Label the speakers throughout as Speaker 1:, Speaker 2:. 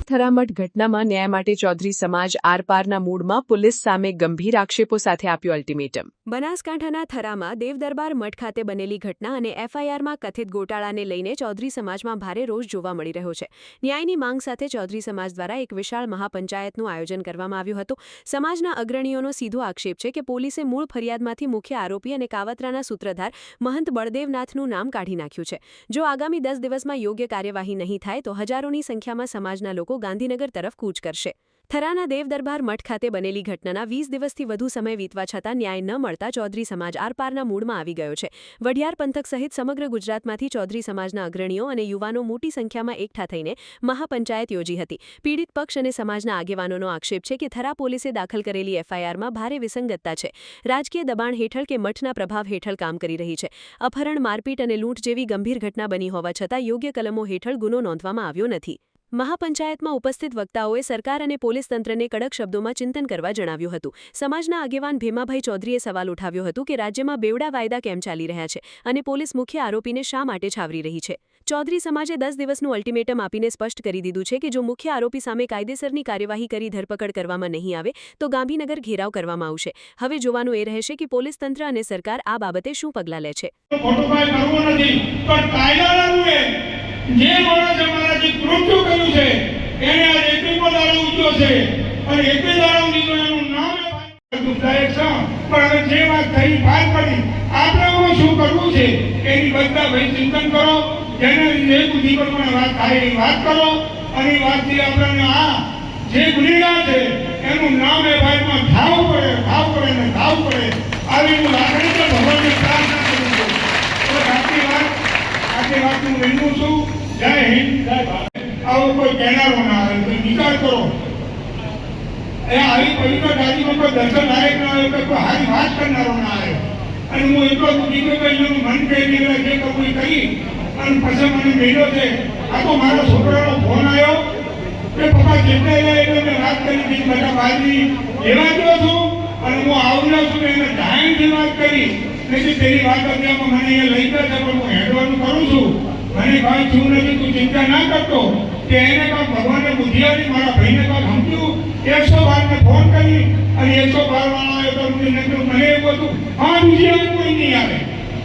Speaker 1: થરામઠ ઘટનામાં ન્યાય માટે ચૌધરી સમાજ આરપારના મૂડમાં પોલીસ સામે ગંભીર આક્ષેપો સાથે આપ્યું અલ્ટિમેટમ।
Speaker 2: બનાસકાંઠાના થરામાં દેવદરબાર મઠ ખાતે બનેલી ઘટના અને એફઆઈઆરમાં કથિત ગોટાળાને લઈને ચૌધરી સમાજમાં ભારે રોષ જોવા મળી રહ્યો છે। ન્યાયની માંગ સાથે ચૌધરી સમાજ દ્વારા એક વિશાળ મહાપંચાયતનું આયોજન કરવામાં આવ્યું હતું। સમાજના અગ્રણીઓનો સીધો આક્ષેપ છે કે પોલીસે મૂળ ફરિયાદમાંથી મુખ્ય આરોપી અને કાવતરાના સૂત્રધાર મહંત બળદેવનાથનું નામ કાઢી નાખ્યું છે। જો આગામી 10 દિવસમાં યોગ્ય કાર્યવાહી નહીં થાય તો હજારોની સંખ્યામાં સમાજના લોકો ગાંધીનગર તરફ કૂચ કરશે। થરાના દેવદરબાર મઠ ખાતે બનેલી ઘટનાના 20 દિવસથી વધુ સમય વીતવા છતાં ન્યાય ન મળતા ચૌધરી સમાજ આરપારના મૂડમાં આવી ગયો છે। વઢિયાર પંથક સહિત સમગ્ર ગુજરાતમાંથી ચૌધરી સમાજના અગ્રણીઓ અને યુવાનો મોટી સંખ્યામાં એકઠા થઈને મહાપંચાયત યોજી હતી। પીડિત પક્ષ અને સમાજના આગેવાનોનો આક્ષેપ છે કે થરા પોલીસે દાખલ કરેલી એફઆઈઆરમાં ભારે વિસંગતતા છે। રાજકીય દબાણ હેઠળ કે મઠના પ્રભાવ હેઠળ કામ કરી રહી છે। અપહરણ, મારપીટ અને લૂંટ જેવી ગંભીર ઘટના બની હોવા છતાં યોગ્ય કલમો હેઠળ ગુનો નોંધવામાં આવ્યો નથી। મહાપંચાયતમાં ઉપસ્થિત વક્તાઓએ સરકાર અને પોલીસ તંત્રને કડક શબ્દોમાં ચિંતન કરવા જણાવ્યું હતું। સમાજના આગેવાન ભીમાભાઈ ચૌધરીએ સવાલ ઉઠાવ્યો હતો કે રાજ્યમાં બેવડા વાયદા કેમ ચાલી રહ્યા છે અને પોલીસ મુખ્ય આરોપીને શા માટે છાવરી રહી છે। ચૌધરી સમાજે 10 દિવસનું અલ્ટિમેટમ આપીને સ્પષ્ટ કરી દીધું છે કે જો મુખ્ય આરોપી સામે કાયદેસરની કાર્યવાહી કરી ધરપકડ કરવામાં નહીં આવે તો ગાંધીનગર ઘેરાવ કરવામાં આવશે। હવે જોવાનું એ રહેશે કે પોલીસ તંત્ર અને સરકાર આ બાબતે શું પગલાં લે છે।
Speaker 3: જે માણસે મારાથી મૃત્યુ કર્યું છે એને આ એકવીમો દાડો ઉઠ્યો છે અને 21 દાડો નીકળ્યો એનું નામ દુઃખદાયક છે। પણ હવે જે વાત થઈ બહાર પડી આપણે શું કરવું છે એની બધા ભાઈ ચિંતન કરો। જેને જે બુદ્ધિ પ્રમાણે વાત થાય એ વાત કરો અને એ વાતથી આપણને આ જે ગુનેગાર છે એનું નામ એ ભાઈમાં ધાવવું પડે ને ધાવવું પડે આવી હું લાગણી તો ભગવાનને પ્રાર્થના કરું છું। આટલી વાત હું વિનવું છું। જય હિન્દ, જય ભારત। આવો કોઈ કહેનારો ના આવે તો વિચાર કરો એ આવી પવિત્ર ગાદીમાં કોઈ દર્શન લાયક ના આવે કોઈ સારી વાત કરનારો ના આવે અને હું એટલો દીકરો કે એનું મન કહી દીધું જે કબૂલ કરી અને પછી મને મળ્યો છે। આ તો મારા છોકરાનો ફોન આવ્યો કે પપ્પા જેટલા એટલે મેં વાત કરી હતી બધા બાજરી એવા ગયો છું અને હું આવ્યો છું એને ડાયણથી વાત કરી નથી તેની વાત અત્યારમાં મને અહીંયા લઈ ગયા છે પણ હું હેડવાનું કરું છું। મને ભાઈ શું નથી તું ચિંતા ના કરતો કે એને કાંક ભગવાનને બુદ્ધિ આપી મારા ભાઈને કાંક સમજ્યું 112 ને ફોન કરી અને 112 વાળા આવ્યો તો મને એવું હતું હા બીજી કોઈ નહીં આવે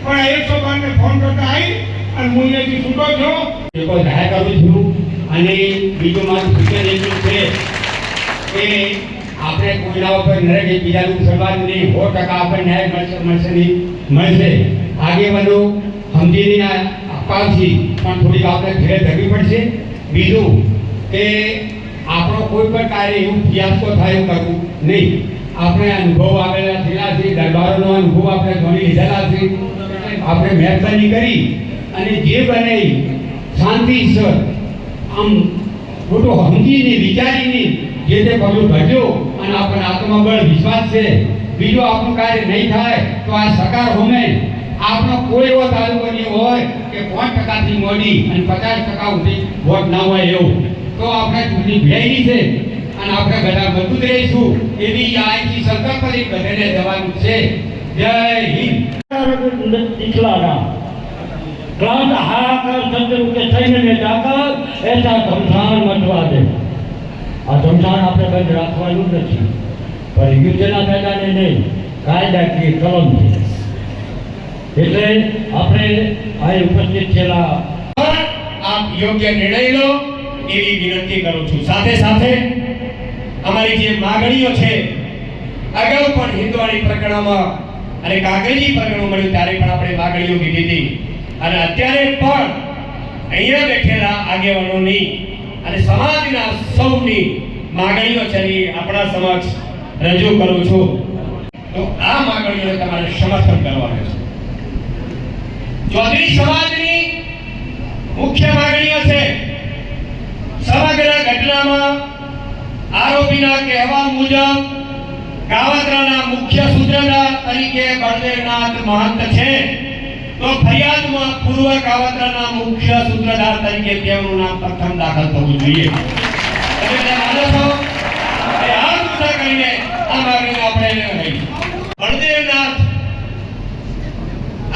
Speaker 3: પણ 112 ને ફોન કરતા આવી અને હું અહીંયાથી છૂટો છો
Speaker 4: એ કોઈ જાહેર કરું છું। અને બીજું મારું સૂચન એટલું છે કે આપણે કોઈના ઉપર નરેક બીજાનું સવાલ નહીં 100% આપણે ન્યાય મળશે। આગેવાનો સમજીને અપાવશી પણ થોડીક આપણે ધીરે ધરવી પડશે। બીજું કે આપણો કોઈ પણ કાર્ય એવું ફિયાસ્કો થાય એવું કરવું નહીં। આપણે અનુભવ આવેલા થયેલા છે, દરબારોનો અનુભવ આપણે ઘણી લીધેલા છે। આપણે મહેરબાની કરી અને જે બને શાંતિસર આમ ખોટો સમજીને વિચારીને જે તે પગલું ભરજો અને આપણને આત્મબળ વિશ્વાસ છે। બીજું આપણું કાર્ય નહીં થાય તો આ સરકાર હોમે આપણો કોઈ એવો તાલુકો નહીં હોય કે 5% મોડી અને 50% સુધી વોટ ના હોય એવું તો આપણે ચૂંટણી ભેળવી છે અને આપણે બધા મજબૂત રહીશું એવી આજથી સંકલ્પ કરી બધાને જવાનું છે। જય હિન્દ।
Speaker 5: दिखलाना क्लास हाहाकार शब्द के सैन्य ने जाकर ऐसा घमसान मचवा दे। आ घमसान આપણે બંધ રાખવાનું નથી પણ યુદ્ધના મેદાને નહીં કાયદાકીય કલમથી। એટલે આપણે આ ઉપસ્થિત છેલ્લા
Speaker 6: આપ યોગ્ય નિર્ણય લો એવી વિનંતી કરું છું। સાથે સાથે અમારી જે માગણીઓ છે અગાઉ પણ હિન્દવાણી પ્રકરણમાં અને કાગળજી પ્રકરણ મળ્યું ત્યારે પણ આપણે માગણીઓ કીધી હતી અને અત્યારે પણ અહીંયા બેઠેલા આગેવાનોની અને સમાજના સૌની માગણીઓ છે આપણા સમક્ષ રજૂ કરું છું। તો આ માગણીઓને તમારે સમર્થન કરવાનું છે। ચૌધરી સમાજની મુખ્ય માગણીઓ છે સમગ્ર ઘટનામાં આરોપીના કહેવા મુજબ કાવતરાના મુખ્ય સૂત્રધાર તરીકે બળદેવનાથ મહંત છે તો ફરિયાદમાં પૂર્વ કાવતરાના મુખ્ય સૂત્રધાર તરીકે તેમનું નામ પ્રથમ દાખલ થવું જોઈએ। એટલે માનો છો કે આ મુદ્દા કરીને આ માગણી આપણે રહી બળદેવનાથ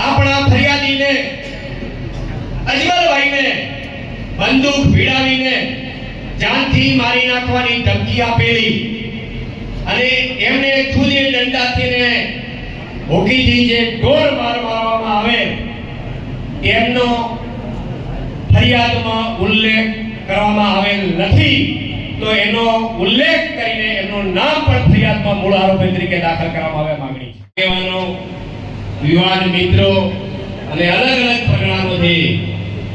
Speaker 6: આપણા ફરિયાદીને અજમલભાઈને બંદૂક ભીડાવીને જાનથી મારી નાખવાની ધમકી આપેલી અને એમને ખુદ એ દંડાથી ને હોકીથી જે ઢોર મારવામાં આવે એમનો ફરિયાદમાં ઉલ્લેખ કરવામાં આવેલ નથી, તો એનો ઉલ્લેખ કરીને એમનું નામ પણ ફરિયાદમાં મૂળ આરોપી તરીકે દાખલ કરવામાં આવે માંગણી છે. આગેવાનો, યુવાન મિત્રો અને અલગ અલગ પરગણાઓથી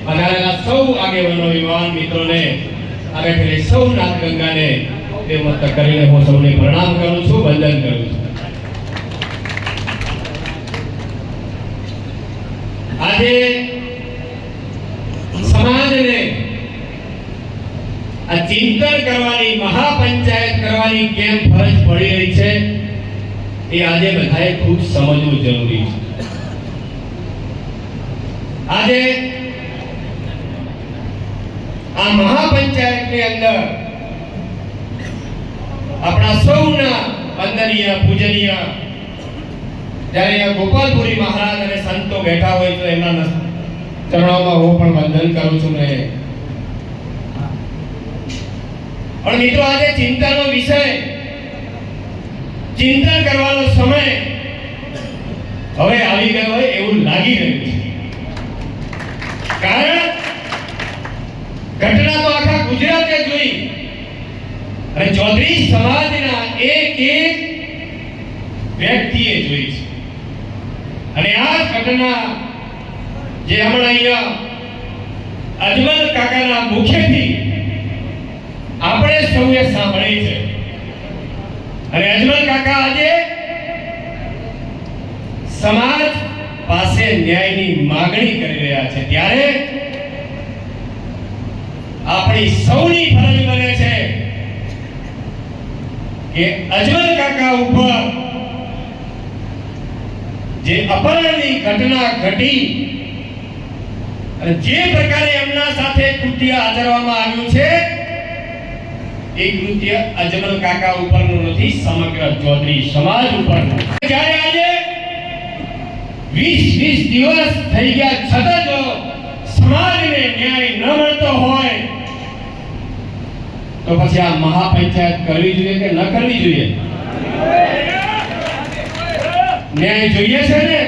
Speaker 6: પધારેલા સૌ આગેવાનો યુવાન મિત્રોને અને પેલી સૌ નાથગંગાને તે મત કરીને હું સૌને પ્રણામ કરું છું, વંદન કરું છું. આજે સમાજને આ ચિંતન કરવાની, મહાપંચાયત કરવાની કેમ ફરજ પડી રહી છે એ આજે બધાએ ખૂબ સમજવું જરૂરી છે. આજે આ મહાપંચાયતની અંદર આપણા સૌના વંદનીય પૂજનીય જ્યારે અહીંયા ગોપાલપુરી મહારાજ અને સંતો બેઠા હોય તો એમના ચરણોમાં હું પણ વંદન કરું છું ને. પણ મિત્રો, આજે ચિંતાનો વિષય, ચિંતન કરવાનો સમય હવે આવી ગયો હોય એવું લાગી રહ્યું છે. કારણ ઘટના તો આખા ગુજરાતે જોઈ અને ચૌધરી સમાજના એક એક વ્યક્તિએ જોઈ છે. અને આ ઘટના જે હમણાં અહીંયા અજમલ કાકાના મુખેથી આપણે સૌએ સાંભળી છે. અને અજમલ કાકા આજે સમાજ પાસે ન્યાયની માંગણી કરી રહ્યા છે, ત્યારે આપણી સૌની ફરજ બને છે કે અજમલ કાકા ઉપર જે અપહરણની ઘટના ઘટી અને જે પ્રકારે એમના સાથે કૃત્ય આચરવામાં આવ્યું છે એ કૃત્ય અજમલ કાકા ઉપરનું નથી, સમગ્ર ચૌધરી સમાજ ઉપરનું. જ્યારે આજે 20 દિવસ થઈ ગયા છતાં જો સમાજને ન્યાય ન મળતો હોય તો પછી આ મહાપંચાયત કરવી જોઈએ કે ન કરવી જોઈએ? ન્યાય જોઈએ છે ને?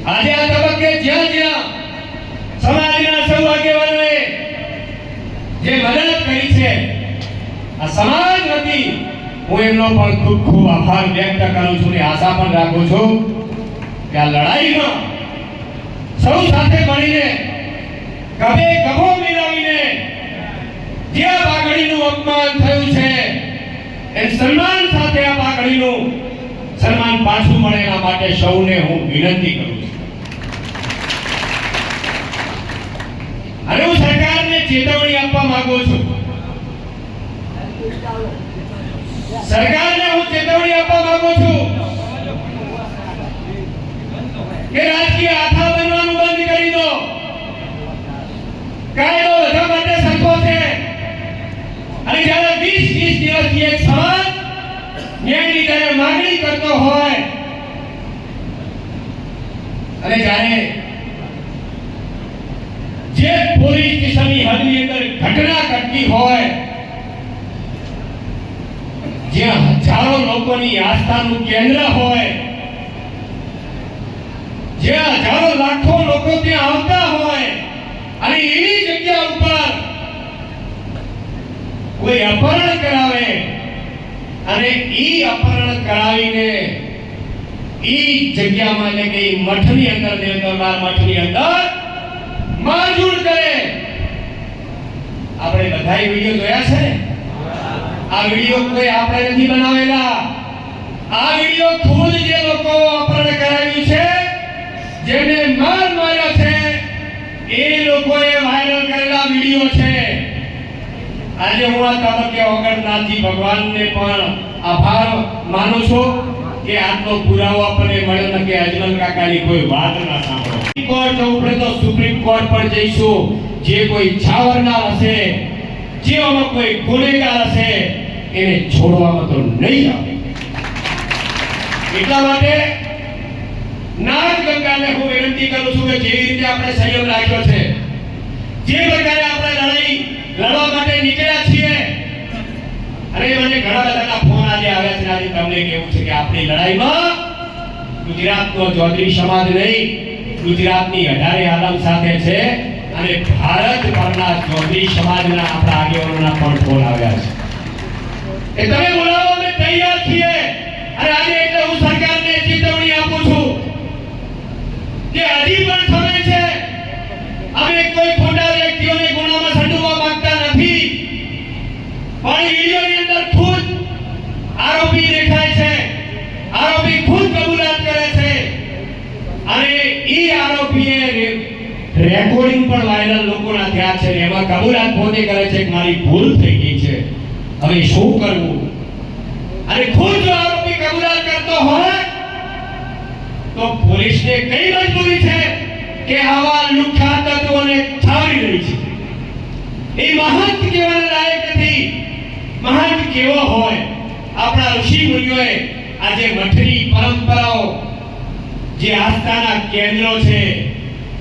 Speaker 6: આજે આ તબક્કે જ્યાં જ્યાં સમાજના સૌ આગેવાનોએ જે મદદ કરી છે, આ સમાજ વતી હું એમનો પણ ખૂબ ખૂબ આભાર વ્યક્ત કરું છું અને આશા પણ રાખું છું કે આ લડાઈમાં સૌ સાથે મળીને ગભે ગભો મિલાવીને જે આ પાઘડીનું અપમાન થયું છે એ સન્માન સાથે આ પાઘડીનું સન્માન પાછું મળે એના માટે સૌને હું વિનંતી કરું છું. અને હું સરકારને ચેતવણી આપવા માંગુ છું. સરકારને હું ચેતવણી આપવા માંગુ છું કે રાજકીય આથા બનવાનું બંધ કરી દો. કાયદો બધા માટે સરખો છે. અને જ્યારે 20 દિવસથી એક સમાજ ન્યાયની જ્યારે માંગણી કરતો હોય અને જ્યારે જે પોલીસ સ્ટેશનની હદની અંદર ઘટના ઘટતી હોય, જ્યાં હજારો લોકોની આસ્થાનું કેન્દ્ર હોય, જ્યાં હજારો લાખો લોકો ત્યાં આવતા હોય અને એવી જગ્યા ઉપર કોઈ અપહરણ કરાવે અને ઈ અપહરણ કરાવીને ઈ જગ્યામાં એટલે કે મઠની અંદર, દેવદરબાર મઠની અંદર મારઝૂડ કરે. આપણે બધાય વિડિયો જોયા છે ને? આ વિડિયો કોઈ આપણે નથી બનાવેલા. આ વિડિયો ખુદ જે લોકો અપહરણ કરાવ્યું છે, જેને માર્યો છે, એ લોકોએ વાયરલ કરેલા વિડિયો છે. આજે હું આ તબક્કે ઓગણનાથજી ભગવાનને પણ આભાર માનું છું કે આટલો પુરાવો આપણને મળ્યો ને કે અજમલ કાકાની કોઈ વાત ના સાંભળો. કોર્ટ ઉપર તો સુપ્રીમ કોર્ટ પર જઈશું. જે કોઈ છાવરનાર હશે, જેઓમાં કોઈ ગુનેગાર હશે, એને છોડવામાં તો નહીં આવે. એટલા માટે નાથગંગાને હું વિનંતી કરું છું કે જેવી રીતે આપણે સંયમ રાખ્યો છે, જે પ્રકારે આપણે લડાઈ લડવા માટે નીકળ્યા છીએ. અરે મને ઘણા બધાના ફોન આજે આવ્યા છે. આજે તમને કેવું છે કે આપણી લડાઈમાં ગુજરાતનો ચૌધરી સમાજ નહીં, ગુજરાતની 18 આલમ સાથે છે અને ભારત પરના ચૌધરી સમાજના આપણા આગેવાનોના પણ ફોન આવ્યા છે. એ તમે બોલાવો, અમે તૈયાર છીએ. અને આજે એટલે હું સરકારને ચેતવણી આપું છું કે હજી પણ સમય છે. અમે કોઈ ખોટા વ્યક્તિઓને ગુનામાં સંડોવવા માંગતા નથી, પણ વિડીયોની અંદર ખુદ આરોપી દેખાય છે, આરોપી ખુદ કબૂલાત કરે છે અને ઈ આરોપીએ રેકોર્ડિંગ પણ વાયરલ લોકોના થયા છે. એમાં કબૂલાત પોતે કરે છે કે મારી ભૂલ થઈ ગઈ છે, હવે શું કરવું. અને ખુદ જો આરોપી કબૂલાત કરતો હોય તો પોલીસને કઈ મજબૂરી છે કે આવા લુખ્ખા તત્વોને છાવરી રહી છે. એ મહંત કહેવાના લાયક નથી. મહંત કેવો હોય? આપણા ઋષિ મુનિઓએ આજે મઠની પરંપરાઓ, જે આસ્થાના કેન્દ્રો છે,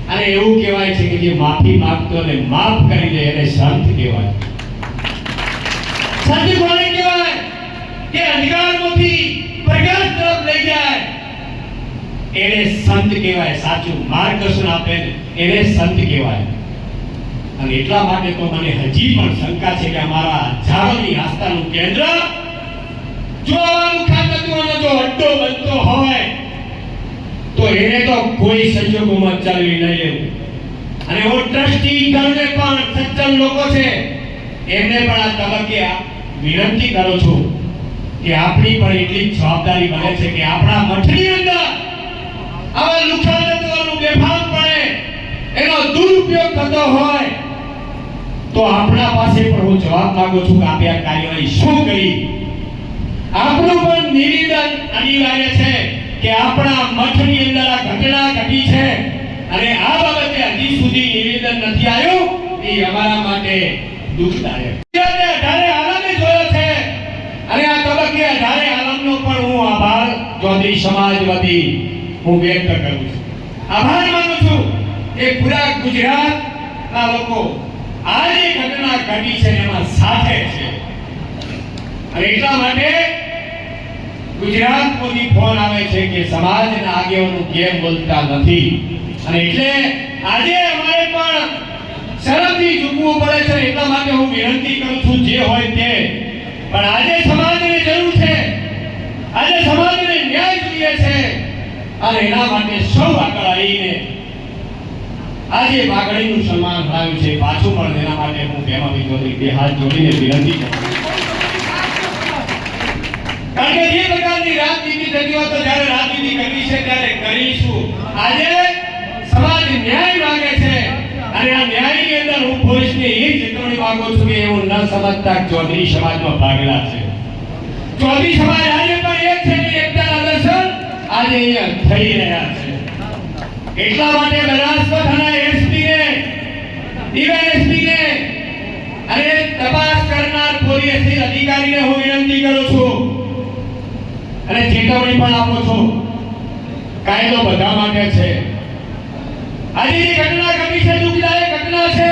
Speaker 6: અને એવું કહેવાય છે કે જે માફી માંગતો ને માફ કરી દે એને સંત કહેવાય. સંત કોને કહેવાય? કે અંધકારમાંથી પ્રકાશ તરફ લઈ જાય એને સંત કહેવાય. સાચું માર્ગદર્શન આપે એને સંત કહેવાય. અને એટલા માટે તો મને હજી પણ શંકા છે કે અમારા હજારોની આસ્થાનું કેન્દ્ર જો લુખ્ખા તત્વોનો જો અડ્ડો બનતો હોય તો એને તો કોઈ સંજોગોમાં ચાલવી નહીં લેવું. અને હું ટ્રસ્ટી ગણને પણ સજ્જન લોકો છે એમને પણ આ તબક્કે વિનંતી કરું છું કે આપણી પણ એટલી જવાબદારી બને છે કે આપણા મઠની અંદર આવા લુખ્ખા તત્વોનું બેફામપણે એનો દુરુપયોગ થતો હોય તો આપણા પાસે પણ હું જવાબ માંગુ છું કે આપણે આ કાર્યવાહી શું કરી. આપણું પણ નિવેદન અનિવાર્ય છે કે આપણા મઠની અંદર આ ઘટના ઘટી છે અને આ બાબતે હજી સુધી નિવેદન નથી આવ્યું. એ અમારા માટે દુઃખદાયક છે. 18 આલમે જોયો છે અને આ તબક્કે 18 આલમનો પણ હું આભાર ચૌધરી સમાજ વતી હું વ્યક્ત કરું છું. આભાર માનું છું કે પૂરા ગુજરાતના લોકો આ જે ઘટના ઘટી છે એમાં સાથે છે. અને એટલા માટે ગુજરાતમાંથી ફોન આવે છે કે સમાજના આગેવાનો કેમ બોલતા નથી. અને એટલે આજે અમારે પણ શરમથી ઝૂકવું પડે છે. એટલા માટે હું વિનંતી કરું છું જે હોય તે, પણ આજે સમાજને જરૂર છે, આજે સમાજને ન્યાય જોઈએ છે અને એના માટે સૌ આગળ આવીને આજે માગણીનું સન્માન થયું છે. પાછું પણ એના માટે હું ભેમાભાઈ ચૌધરી બે હાથ જોડીને વિનંતી કરું છું. કારણ કે જે પ્રકારની રાજનીતિ થતી હોય તો જ્યારે રાજનીતિ કરવી છે ત્યારે કરીશું. આજે સમાજ ન્યાય માંગે છે અને આ ન્યાયની અંદર હું પોલીસને એ ચેતવણી માંગુ છું કે એવું ન સમજતા ચૌધરી સમાજમાં ભાગેલા છે. ચૌધરી સમાજ આજે પણ એક છે કે એકતાના દર્શન આજે અહીંયા થઈ રહ્યા છે. એટલા માટે બનાસકાંઠાના એસપીને, ડીવાયએસપીને અને તપાસ કરનાર પોલીસ અધિકારીને હું વિનંતી કરું છું અને ચેતવણી પણ આપું છું. કાયદો બધા માટે છે. આજે જે ઘટના ઘટી છે દુઃખદાયક ઘટના છે.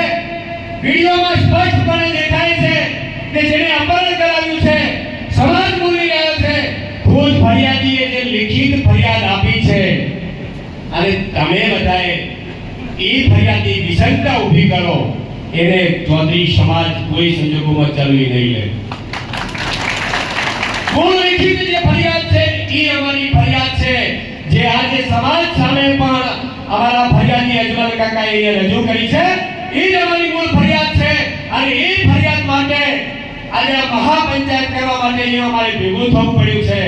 Speaker 6: વિડીયોમાં સ્પષ્ટપણે દેખાય છે કે જેને અપહરણ કરાવ્યું છે સમાજ બોલી રહ્યો છે. ખુદ ફરિયાદીએ જે લિખિત ફરિયાદ આપી છે અને તમે બધાએ એ ફરિયાદની વિસંગતતા ઊભી કરો એને ચૌધરી સમાજ કોઈ સંજોગોમાં ચાલવી નહીં લે. મૂળ લિખિત જે ફરિયાદ છે એ અમારી ફરિયાદ છે જે આજે સમાજ સામે પણ અમારા ફરિયાદી અજમલ કાકાએ રજૂ કરી છે. એ જ અમારી મૂળ ફરિયાદ છે અને એ ફરિયાદ માટે આજે આ મહાપંચાયત કરવા માટે અહીંયા અમારે ભેગું થવું પડ્યું છે.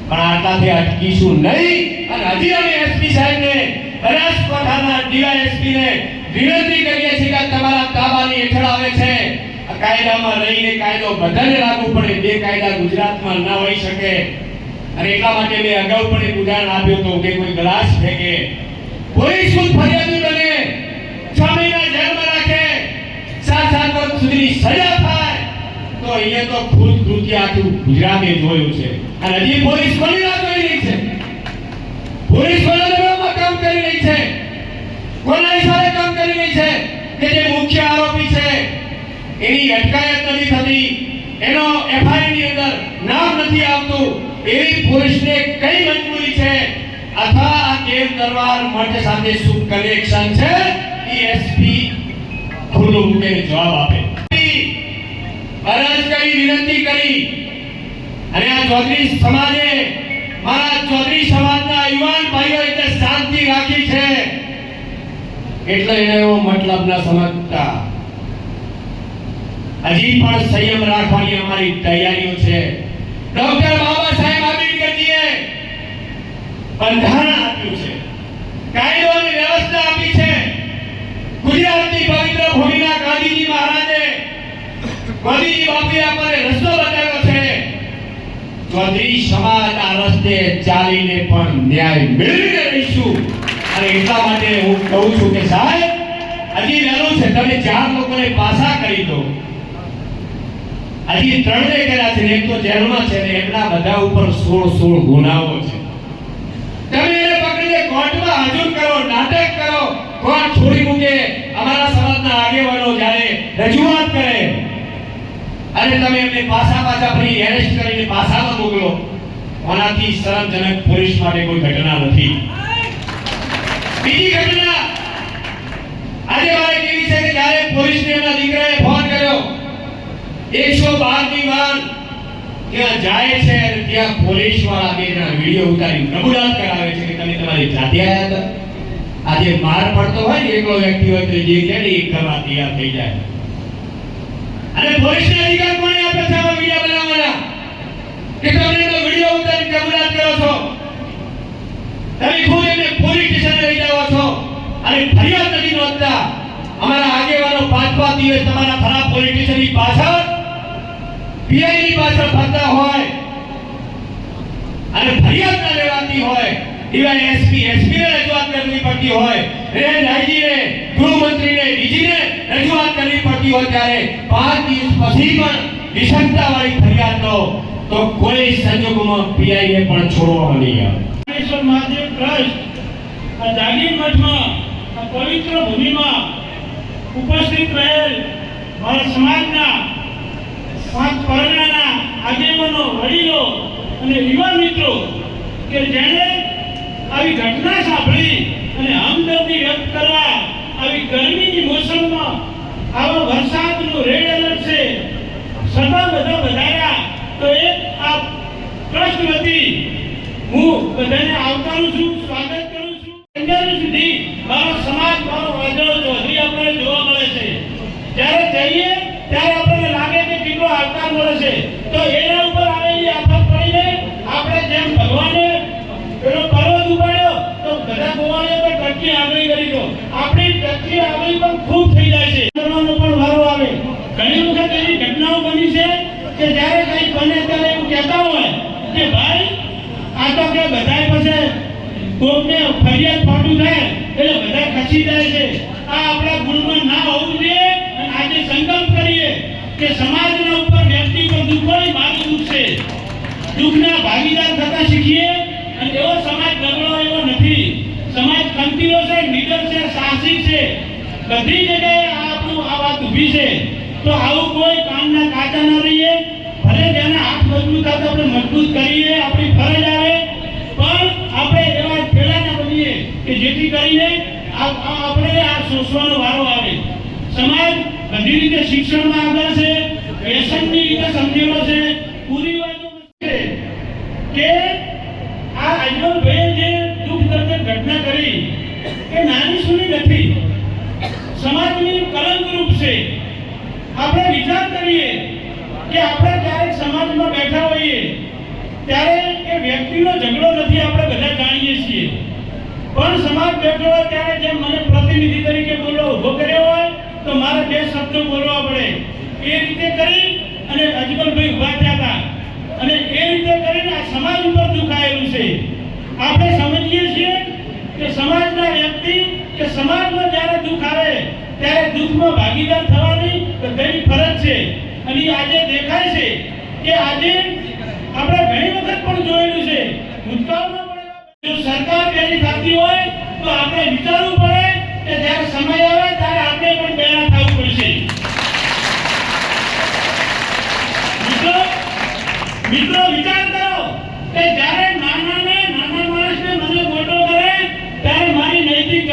Speaker 6: પણ આટલાથી અટકીશું નહીં અને હજી અમે એસપી સાહેબને, બનાસકાંઠાના ડીવાયએસપીને વિનંતી કરીએ છીએ કે તમારા તાબાની હેઠળ આવે છે. કાયદામાં રહીને કાયદો બધાને લાગુ પડે. બે કાયદા ગુજરાતમાં ન હોઈ શકે અને એટલા માટે મેં અગાઉ પણ એક ઉદાહરણ આપ્યું હતું કે કોઈ ગ્લાસ ફેંકે, પોલીસ ખુદ ફરિયાદી બને, 6 મહિના જેલમાં રાખે, 7 વર્ષ સુધીની સજા થાય તો અહીંયા તો ખુદ કૃત્ય આખું ગુજરાતે જોયું છે. અને હજી પોલીસ કોની રાહ જોઈ રહી છે? પોલીસ કોના દબાણમાં કામ કરી રહી છે? કોના ઈશારે કામ કરી રહી છે? કે જે મુખ્ય આરોપી છે એની અટકાયત નથી થતી, એનો FIR ની અંદર નામ નથી આવતું, એવી પોલીસને કઈ મજબૂરી છે અથવા આ દેવ દરબાર મઠ સાથે શું કનેક્શન છે? SP ખુલ્લું મૂકીને જવાબ આપે. અરજ કરી, વિનંતી કરી અને આ ચૌધરી સમાજે, મારા ચૌધરી સમાજના યુવાન ભાઈઓ એટલે શાંતિ રાખી છે એટલે એને એવો મતલબ ન સમજતા. હજી પણ સંયમ રાખવાની અમારી તૈયારીઓ છે. ડોક્ટર બાબા સાહેબ આંબેડકરજીએ બંધારણ આપ્યું છે, કાયદો અને વ્યવસ્થા આપી છે. ગુજરાતની પવિત્ર ભૂમિના ગાંધીજી મહારાજે, ગાંધીજી બાપુએ આપણને રસ્તો બતાવ્યો છે. ચૌધરી સમાજ આ રસ્તે ચાલીને પણ ન્યાય મેળવીને રહીશું. અને એટલા માટે હું કહું છું કે સાહેબ હજી વહેલું છે, તમે 4 લોકોને પાછા કરી દો. હજી 3 કર્યા છે, એક તો જેલમાં છે ને એમના બધા ઉપર 16 ગુનાઓ છે. તમે એને પકડીને કોર્ટમાં હાજર કરો, નાટક કરો, કોર્ટ છોડી મૂકે. અમારા સમાજના આગેવાનો જ્યારે રજૂઆત કરે અને તમે એમને પાછા ફરી એરેસ્ટ કરીને પાછામાં મોકલો, આનાથી શરમજનક પોલીસ માટે કોઈ ઘટના નથી. બીજી ઘટના આજે મારે કેવી છે કે જ્યારે પોલીસને એમના દીકરાએ ફોન કર્યો, 112 ની વાન ત્યાં જાય છે અને ત્યાં પોલીસ વાળા બે જણા વિડિયો ઉતારી કબૂલાત કરાવે છે કે તમે તમારી જાતે આયા હતા. આજે માર પડતો હોય ને એકલો વ્યક્તિ હોય તો જે છે ને એ કરવા તૈયાર થઈ જાય. અને પોલીસને અધિકાર કોને આપે છે આ વિડિયો બનાવવાના કે તમે તો વિડિયો ઉતારી કબૂલાત કરો છો? તમે ખુદ એને પોલીસ સ્ટેશને લઈ જાઓ છો અને ફરિયાદ નથી નોંધતા. અમારા આગેવાનો 5 દિવસ તમારા ખરાબ પોલીસ સ્ટેશનની પાછળ, PI ની પાછળ ફરતા હોય અને ફરિયાદ ન લેવાતી હોય, SP ને રજૂઆત કરવી પડતી હોય, રેન્જ આઈજીને, ગૃહમંત્રીને, DGને રજૂઆત કરવી પડતી હોય, ત્યારે 5 દિવસ પછી પણ વિષમતાવાળી ફરિયાદ લો તો કોઈ સંજોગોમાં PI ને પણ છોડવામાં નહીં આવે.
Speaker 7: મહાદેવ ટ્રસ્ટ આ જાગીર મઠમાં આ પવિત્ર ભૂમિમાં ઉપસ્થિત રહેલ મારા સમાજના 5 પરગણાના આગેવાનો, વડીલો અને યુવા મિત્રો કે જેણે આવી ઘટના સાંભળી અને હમદર્દી વ્યક્ત કરવા આવી ગરમીની મોસમમાં આવો વરસાદનું રેડ એલર્ટ છે સદા બધા વધાર્યા, તો એક આ ટ્રસ્ટ વતી હું બધાને આવકારું છું, સ્વાગત કરું છું. અત્યાર સુધી મારો સમાજ, મારો વાદળો ચૌધરી આપણને જોવા મળે છે. જ્યારે જઈએ ત્યારે આપણને લાગે કે કેટલો આવકાર મળે છે, તો એના ઉપર આવેલી આફત પડીને આપણે જેમ ભગવાને પેલો પર્વત ઉપાડ્યો તો બધા ગોવાળીઓ તો ટકી આગળ કરી દો, આપણી ટકી આગળ પણ ખૂબ થઈ જાય છે. કરવાનો પણ વારો આવે. ઘણી વખત એવી ઘટનાઓ બની છે કે જ્યારે કંઈ બને ત્યારે એવું કહેતા હોય કે ભાઈ આ તો કે બધાય પાસે કોઈને ફરિયાદ ફાટું થાય એટલે બધા ખસી જાય છે. આ આપણા ગુણમાં ના હોવું જોઈએ. અને આજે સંકલ્પ કરીએ કે સમાજના ઉપર વ્યક્તિ પર દુઃખ હોય, મારું દુઃખ છે, દુઃખના ભાગીદાર થતા શીખીએ. અને એવો સમાજ નબળો એવો નથી. સમાજ ખંતીલો છે, નીડર છે, સાહસિક છે. બધી જગ્યાએ આ વાત ઊભી છે. તો આવું કોઈ કામના કાચા ન રહીએ. ભલે તેના હાથ મજબૂત થાય તો આપણે મજબૂત કરીએ, આપણી ફરજ આવે, પણ આપણે એવા પેલા ના બનીએ કે જેથી કરીને આપણે આ શોષવાનો વારો આવે. સમાજ બધી રીતે શિક્ષણમાં આગળ છે, વ્યસનની રીતે સમજેલો છે, પૂરી વાતો છે કે આ અજમલભાઈએ જે દુઃખદર્શક ઘટના કરી એ નાની સુની નથી, સમાજની કલંકરૂપ છે. આપણે વિચાર કરીએ કે આપણે ક્યારેક સમાજમાં બેઠા હોઈએ ત્યારે એ વ્યક્તિનો ઝઘડો નથી, આપણે બધા જાણીએ છીએ, પણ સમાજ બેઠો હોય ત્યારે જેમ મને પ્રતિનિધિ તરીકે બોલવા ઉભો કર્યો હોય તો મારે 2 શબ્દો બોલવા પડે. એ રીતે કરી અને અજમલભાઈ ઉભા થયા હતા અને એ રીતે કરીને આ સમાજ ઉપર દુખાયેલું છે. આપણે સમજીએ છીએ કે સમાજના વ્યક્તિ કે સમાજમાં જ્યારે દુઃખ આવે ત્યારે દુઃખમાં ભાગીદાર થવાની બધાની ફરજ છે. અને આજે દેખાય છે કે આજે આપણે ઘણી વખત પણ જોયેલું છે ભૂતકાળમાં પણ જો સરકાર બેની થતી હોય તો આપણે વિચારવું પડે કે જ્યારે સમય આવે ત્યારે આપણે પણ બેના થવું પડશે.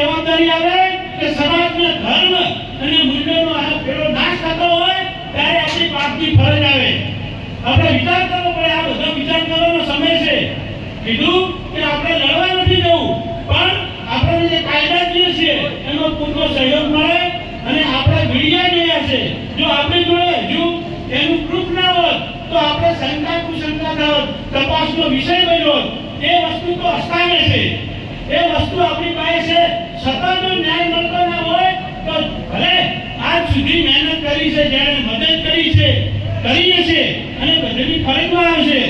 Speaker 7: જવાબદારી આવે કે સમાજના ધર્મ અને મૂલ્યોનો આ પેલો નાશ થતો હોય ત્યારે આપણી પાપની ફરજ આવે. આપણે વિચાર કરવો પડે. આ બધો વિચાર કરવાનો સમય છે. કીધું કે આપણે લડવા નથી જવું, પણ આપણે જે કાયદાકીય છે એનો પૂરો સહયોગ મળે. અને આપણે મીડિયા જોયા છે, જો આપણી જોડે હજુ એનું પ્રૂફ ના હોત તો આપણે શંકા કુશંકા હોત, તપાસનો વિષય બન્યો હોત. એ વસ્તુ તો અસ્થાને છે, એ વસ્તુ આપણી પાસે છે. છતાં જો ન્યાય મળતો ના હોય તો ભલે આજ સુધી મહેનત કરી છે, જેણે મદદ કરી છે, કરીએ છે અને બધાની ફરજમાં આવશે,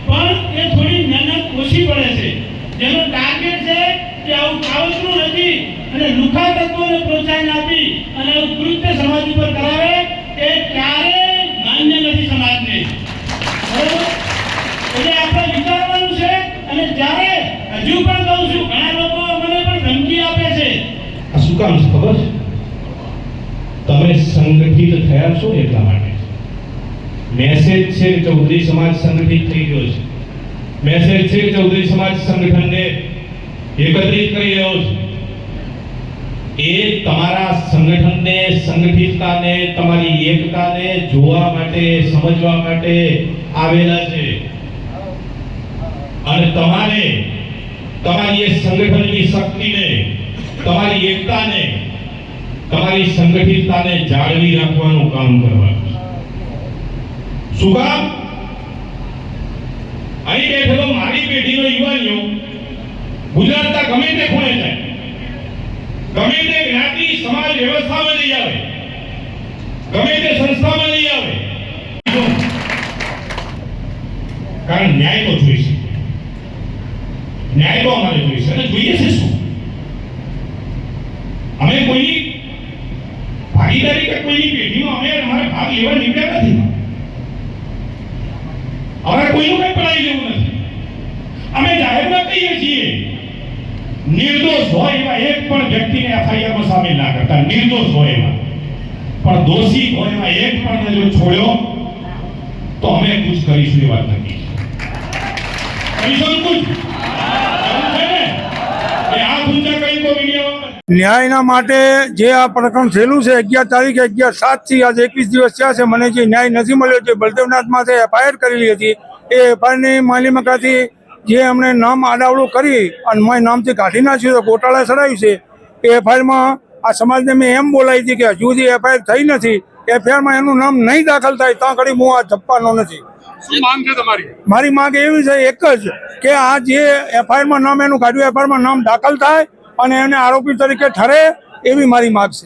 Speaker 7: પણ એ થોડી મહેનત ઓછી પડે છે. જેનો ટાર્ગેટ છે કે આવું કાવતરું નથી અને લુખા તત્વોને પ્રોત્સાહન આપી અને આવું કૃત્ય સમાજ ઉપર કરાવે એ ક્યારેય માન્ય નથી સમાજને. બરાબર? એટલે આપણે વિચારવાનું છે. અને જ્યારે હજુ પણ કહું છું, ઘણા લોકો મને પણ ધમકી આપે છે.
Speaker 8: આ શું કામ છે ખબર છે? તમે સંગઠિત થયા છો એટલા માટે. મેસેજ છે કે ચૌધરી સમાજ સંગઠિત થઈ ગયો છે. મેસેજ છે કે ચૌધરી સમાજ સંગઠનને એકત્રિત કરી રહ્યો છે. એ તમારા સંગઠનને, સંગઠિતતાને, તમારી એકતાને જોવા માટે, સમજવા માટે આવેલા છે. અને તમારે તમારી એ સંગઠનની શક્તિને, તમારી એકતાને, તમારી સંગઠિતતાને જાળવી રાખવાનું કામ કરવાનું છે. શું કામ? અહીં બેઠેલો મારી પેઢીનો યુવાનીઓ ગુજરાતના ગમે તે ખૂણે જાય, ગમે તે જ્ઞાતિ સમાજ વ્યવસ્થામાં લઈ આવે, ગમે તે સંસ્થામાં લઈ આવે, કારણ ન્યાય તો જોઈશે. ન્યાય તો અમારે જોઈશે. અને જોઈએ છે શું? અમે કોઈની ભાગીદારી કે કોઈની પેઢીમાં અમારે ભાગ લેવા નીકળ્યા નથી. અમારે કોઈનું કંઈ પડાવી લેવું નથી. અમે જાહેરમાં કહીએ છીએ, નિર્દોષ હોય એવા એક પણ વ્યક્તિને એફઆઈઆરમાં સામેલ ના કરતા. નિર્દોષ હોય એવા, પણ દોષી હોય એવા એક પણ જો છોડ્યો તો અમે કુછ કરીશું એ વાત નથી. કરીશું કુછ.
Speaker 3: ન્યાયના માટે જે આ પ્રકરણ થયેલું છે 11 તારીખે 11/7 થી આજે 21 દિવસ થયા છે. મને જે ન્યાય નથી મળ્યો, જે બલદેવનાથ માથે એફઆઈઆર કરેલી હતી, એ એફઆઈઆરની માલિમકાથી જે અમને નામ આડાવડું કરી અને મેં નામથી કાઢી નાખ્યું, તો ગોટાળા ચડાવ્યું છે. એ એફઆઈઆરમાં આ સમાજને મેં એમ બોલાવી હતી કે હજુ સુધી એફઆઈઆર થઈ નથી, એફઆઈઆરમાં એનું નામ નહીં દાખલ થાય ત્યાં ઘડી હું આ જપવાનો નથી. મારી માંગ એવી છે એક જ કે આ જે એફઆઈઆરમાં નામ એનું કાઢ્યું, એફઆઈઆરમાં નામ દાખલ થાય અને એને આરોપી તરીકે ઠરે, એવી મારી માંગ છે.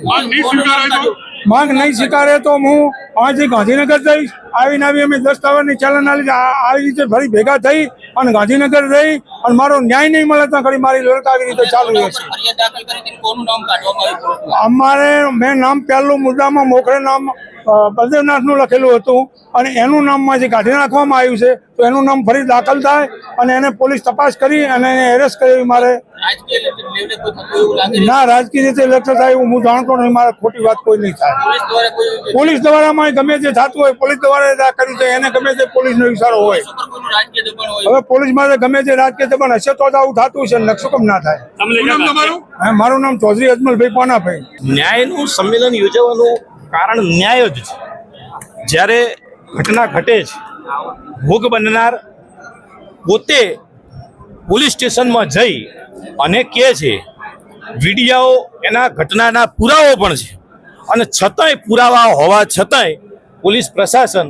Speaker 3: માંગ નહીં સ્વીકારે તો હું અહીંથી ગાંધીનગર જઈશ. આવીને અમે દસ્તાવેજની ચાલન આવી રીતે ફરી ભેગા થઈ અને ગાંધીનગર જઈ અને મારો ન્યાય નહીં મળે ત્યાં ઘડી મારી લડત આવી રીતે ચાલુ રહેશે. અમારે મેં નામ પહેલું મુદ્દામાં મોખરે નામ બલદેવનાથનું લખેલું હતું અને એનું નામમાંથી કાઢી નાખવામાં આવ્યું છે, તો એનું નામ ફરી દાખલ થાય અને એને પોલીસ તપાસ કરી અને એને એરેસ્ટ કરી. મારે ના રાજકીય રીતે લક્ષ્ય થાય એવું હું જાણતો નહીં. મારે ખોટી વાત કોઈ નહીં થાય. પોલીસ દ્વારામાં ગમે તે થતું હોય, પોલીસ દ્વારા કરી છે એને ગમે તે પોલીસનો ઇશારો હોય. હવે પોલીસમાં ગમે તે રાજકીય દબાણ હશે તો આવું થતું છે, નકશો કમ ના થાય. મારું નામ ચૌધરી અજમલભાઈ પાનાભાઈ.
Speaker 9: ન્યાયનું સંમેલન યોજવાનું કારણ ન્યાય જ છે. જ્યારે ઘટના ઘટે છે, ભોગ બનનાર પોતે પોલીસ સ્ટેશનમાં જઈ અને કહે છે, વિડીયો એના ઘટનાના પુરાવો પણ છે, અને છતાંય પુરાવા હોવા છતાંય પોલીસ પ્રશાસન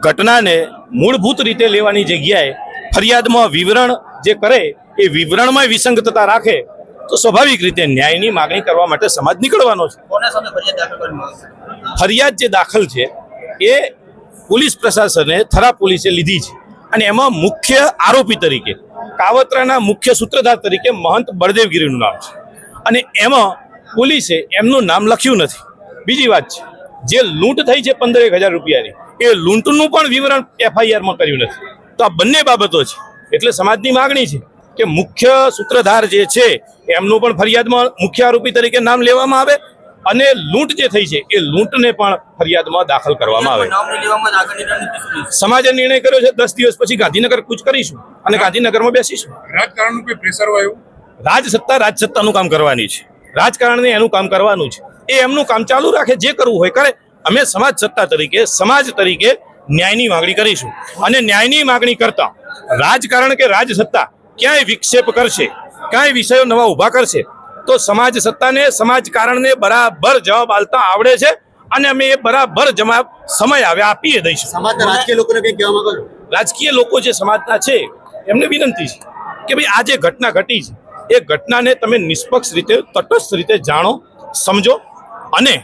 Speaker 9: ઘટનાને મૂળભૂત રીતે લેવાની જગ્યાએ ફરિયાદમાં વિવરણ જે કરે એ વિવરણમાં વિસંગતતા રાખે, તો સ્વાભાવિક રીતે ન્યાયની માગણી કરવા માટે સમાજ નીકળવાનો છે. ફરિયાદ જે દાખલ છે એ પોલીસ પ્રશાસને, થરા પોલીસે લીધી છે અને એમાં મુખ્ય આરોપી તરીકે, કાવતરાના મુખ્ય સૂત્રધાર તરીકે મહંત બળદેવગીરીનું નામ છે અને એમાં પોલીસે એમનું નામ લખ્યું નથી. બીજી વાત છે, જે લૂંટ થઈ છે 15,000 રૂપિયાની, એ લૂંટનું પણ વિવરણ એફઆઈઆરમાં કર્યું નથી. તો આ બંને બાબતો છે. એટલે સમાજની માગણી છે કે મુખ્ય સૂત્રધાર જે છે એમનું પણ ફરિયાદમાં મુખ્ય આરોપી તરીકે નામ લેવામાં આવે અને લૂંટ જે થઈ છે એ લૂંટને પણ ફરિયાદમાં દાખલ કરવામાં આવે. સમાજે નિર્ણય કર્યો છે 10 દિવસ પછી ગાંધીનગર કૂચ કરીશું અને ગાંધીનગરમાં બેસીશું.
Speaker 10: રાજકારણનું કોઈ પ્રેશર હોય?
Speaker 9: રાજસત્તાનું કામ કરવાની છે. રાજકારણને એનું કામ કરવાનું છે, એ એમનું કામ ચાલુ રાખે, જે કરવું હોય કરે. અમે સમાજ સત્તા તરીકે, સમાજ તરીકે ન્યાયની માગણી કરીશું. અને ન્યાયની માગણી કરતા રાજકારણ કે રાજસત્તા ક્યાંય વિક્ષેપ કરશે, ક્યાંય વિષયો નવા ઊભા કરશે, તો સમાજ સત્તાને, સમાજકારણને બરાબર જવાબ આલતા આવડે છે. અને અમે એ બરાબર જવાબ સમય આવે આપીએ દઈશું.
Speaker 10: સમાજના રાજકીય લોકોને કંઈ કહેવા માંગો છો?
Speaker 9: રાજકીય લોકો જે સમાજના છે એમને વિનંતી છે કે ભાઈ આ જે ઘટના ઘટી છે એ ઘટનાને તમે નિષ્પક્ષ રીતે, તટસ્થ રીતે જાણો, સમજો અને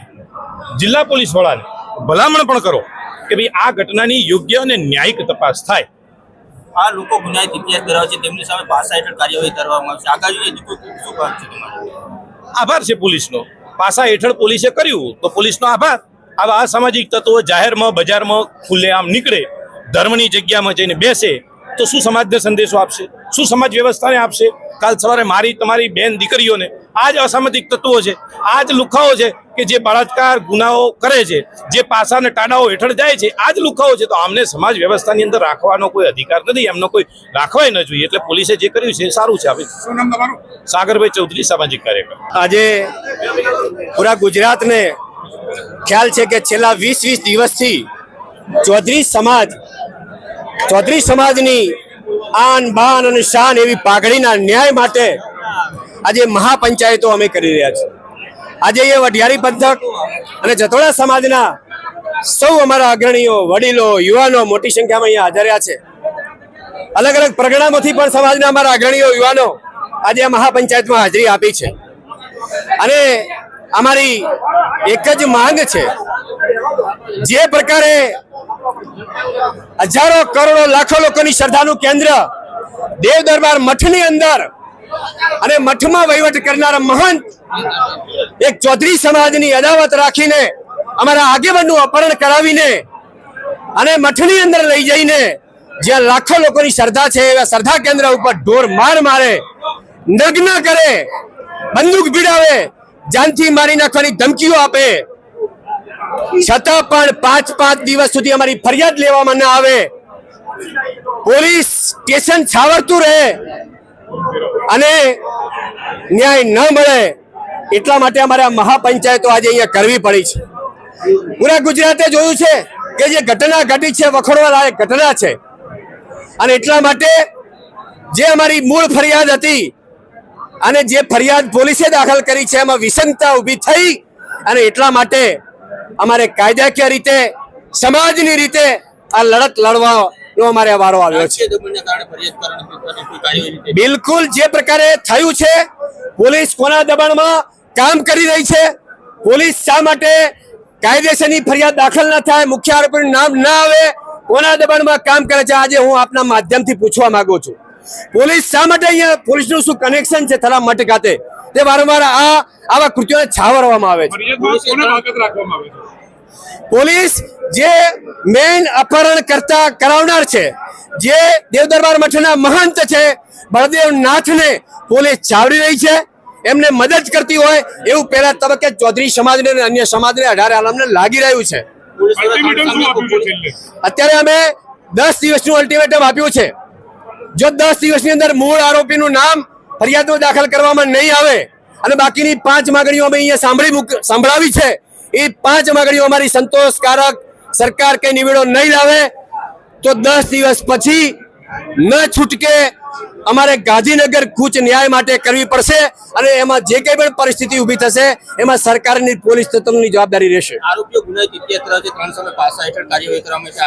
Speaker 9: જિલ્લા પોલીસ વડાને ભલામણ પણ કરો કે ભાઈ આ ઘટનાની યોગ્ય અને ન્યાયિક તપાસ થાય.
Speaker 10: આ લોકો ગુનાહિત ઇતિહાસ ધરાવે છે, તેમની સામે પાસા હેઠળ કાર્યવાહી કરવામાં આવશે. આગામી શું કામ છે તમારું?
Speaker 9: આભાર છે પોલીસનો. પાસા હેઠળ પોલીસે કર્યું તો પોલીસનો આભાર. આવા અસામાજિક તત્વો જાહેરમાં, બજારમાં ખુલ્લેઆમ નીકળે, ધર્મની જગ્યામાં જઈને બેસે તો શું સમાજને સંદેશો આપશે, શું સમાજ વ્યવસ્થાને આપશે? કાલ સવારે મારી તમારી બેન દીકરીઓને આ જ અસામાજિક તત્વો છે, આ જ લુખાઓ છે કે જે બળાત્કાર ગુનાઓ કરે છે, જે પાસાને ટાડાઓ હેઠળ જાય છે, આ જ લુખાઓ છે. તો આમને સમાજ વ્યવસ્થાની અંદર રાખવાનો કોઈ અધિકાર નથી, એમનો કોઈ રાખવાય ન જોઈએ. એટલે પોલીસે જે કર્યું છે એ સારું છે. આપણે
Speaker 3: શું નામ તમારું?
Speaker 9: સાગરભાઈ ચૌધરી, સામાજિક કાર્યકર.
Speaker 6: આજે પૂરા ગુજરાતને ખ્યાલ છે કે છેલ્લા 20 દિવસથી ચૌધરી સમાજની આન બાન અને શાન એવી પાઘડીના ન્યાય માટે આજે મહાપંચાયતો અમે કરી રહ્યા છીએ. આજે એ વઢિયારી પંથક અને જતોડા સમાજના સૌ અમારા અગ્રણીઓ, વડીલો, યુવાનો મોટી સંખ્યામાં અહીંયા હાજર રહ્યા છે. અલગ અલગ પરગણામાંથી પણ સમાજના અમારા અગ્રણીઓ, યુવાનો આજે આ મહાપંચાયતમાં હાજરી આપી છે. અને અમારી એક જ માંગ છે, જે પ્રકારે હજારો કરોડો લાખો લોકોની શ્રદ્ધાનું કેન્દ્ર દેવ દરબાર મઠની અંદર અને મઠમાં વહીવટ કરનારા મહંત એક ચૌધરી સમાજની અદાવત રાખીને અમારા આગેવાનનું અપહરણ કરાવીને અને મઠની અંદર લઈ જઈને જ્યાં લાખો લોકોની શ્રદ્ધા છે એવા શ્રદ્ધા કેન્દ્ર ઉપર ઢોર મારે, નગ્ન કરે, બંદૂક ભીડાવે, જાનથી મારી નાખવાની ધમકીઓ આપે, છતાં પણ 5 દિવસ સુધી અમારી ફરિયાદ લેવામાં ન આવે, પોલીસ સ્ટેશન છાવરતું રહે અને ન્યાય ન મળે, એટલા માટે અમારે આ મહાપંચાયતો આજે અહીંયા કરવી પડી છે. પૂરા ગુજરાતે જોયું છે કે જે ઘટના ઘટી છે વખોડવા લાયક ઘટના છે. અને એટલા માટે જે અમારી મૂળ ફરિયાદ હતી અને જે ફરિયાદ પોલીસે દાખલ કરી છે એમાં વિસંગતતા ઊભી થઈ અને એટલા માટે અમારે કાયદાકીય રીતે, સમાજની રીતે આ લડત લડવાનો અમારે વારો આવ્યો છે. બિલકુલ જે પ્રકારે થયું છે, પોલીસ કોના દબાણમાં કામ કરી રહી છે, પોલીસ શા માટે કાયદેસરની ફરિયાદ દાખલ ન થાય, મુખ્ય આરોપીનું નામ ન આવે, કોના દબાણમાં કામ કરે છે, આજે હું આપના માધ્યમથી પૂછવા માંગુ છું. પોલીસ શા માટે અહીંયા, પોલીસનું શું કનેક્શન છે થરા મઠ ખાતે, તે વારંવાર આવા કૃત્યોને છાવરવામાં આવે છે. પોલીસ જે મેઇન અપહરણ કરાવનાર છે, જે દેવ દરબાર મઠના મહંત છે બળદેવ નાથને પોલીસ છાવરી રહી છે, એમને મદદ કરતી હોય એવું પહેલા તબક્કે ચૌધરી સમાજને અને અન્ય સમાજને 18 આલમને લાગી રહ્યું છે. અત્યારે અમે 10 દિવસનું અલ્ટિમેટમ આપ્યું છે. જો 10 દિવસની અંદર મૂળ આરોપીનું નામ ફરિયાદમાં દાખલ કરવામાં નહીં આવે અને બાકીની 5 માંગણીઓ અમે અહીંયા સંભળાવી છે, એ 5 માંગણીઓ અમારી સંતોષકારક સરકાર કઈ નિવેડો નહીં લાવે તો 10 દિવસ પછી ન છૂટકે અમારે ગાંધીનગર કૂચ ન્યાય માટે કરવી પડશે. અને એમાં જે કઈ પણ પરિસ્થિતિ ઊભી થશે એમાં સરકારની, પોલીસ તંત્રની જવાબદારી રહેશે.
Speaker 10: આરોપીઓ ગુનાહિત ઇતિહાસ ધરાવે છે, 3 સામે પાસા હેઠળ કાર્યવાહી કરવામાં આવશે.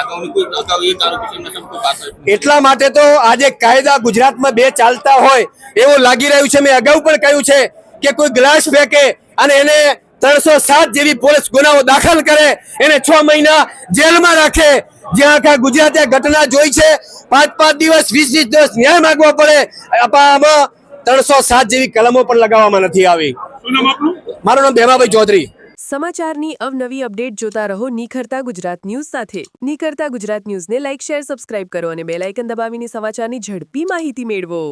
Speaker 10: અગાઉ એક આરોપી છે, એમના સામે કોઈ પાસા હેઠળ.
Speaker 6: એટલા માટે તો આજે કાયદા ગુજરાતમાં બે ચાલતા હોય એવું લાગી રહ્યું છે. મેં અગાઉ પણ કહ્યું છે કે કોઈ ગ્લાસ ફેંકે અને એને 307 જેવી પોલીસ ગુનાઓ દાખલ કરે, એને 6 મહિના જેલમાં રાખે. જ્યાં આખા ગુજરાતે ઘટના જોઈ છે, 5 દિવસ 20 દિવસ ન્યાય માંગવો પડે, આમાં 307 જેવી કલમો પણ લગાવવામાં નથી આવી. મારું નામ ભેમાભાઈ ચૌધરી.
Speaker 1: સમાચારની અવનવી અપડેટ જોતા રહો નિખરતા ગુજરાત ન્યૂઝ સાથે. નિખરતા ગુજરાત ન્યૂઝને લાઇક, શેર, સબસ્ક્રાઇબ કરો અને બેલ આઇકન દબાવીને સમાચારની ઝડપી માહિતી મેળવો.